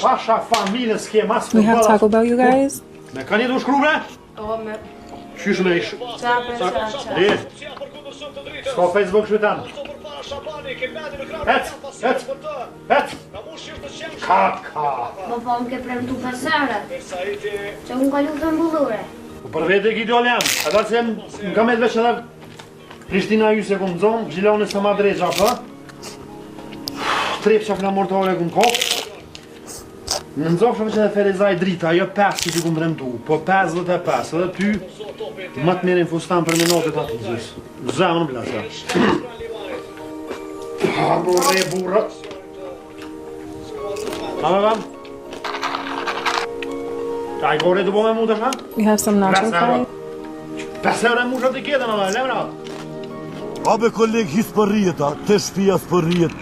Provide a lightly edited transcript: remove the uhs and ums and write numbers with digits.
Pasha familjes ke mas We have Taco Bell, you guys. Me ka një du shkruve? O, me... Qysh me ish? Qa. Di? S'ka Facebook shvitan. Et! Kaka! Po po më ke premtu pasare. Që unë ka lutë mbullure. Po për vete ki djallë jam. Ata që më ka me të veç edhe Prishtina ju se këmë zonë, Gjilane së ma drejqa, pa? Trep që këna mortore këmë kopë. Në nëzofë që edhe Ferezaj drita, jo 5 që ti këmë bremtu, po 55, edhe ty më të mirin fustan për minotet atë të zis. Zemë në blasa. Pa, burre, burre. Vam. Kaj gore të po me mu të shka? We have some nacho fries. 5 euro e mu shë të kjetën, lemra. Abe koleg his për rjeta, te shpia s'për rjet.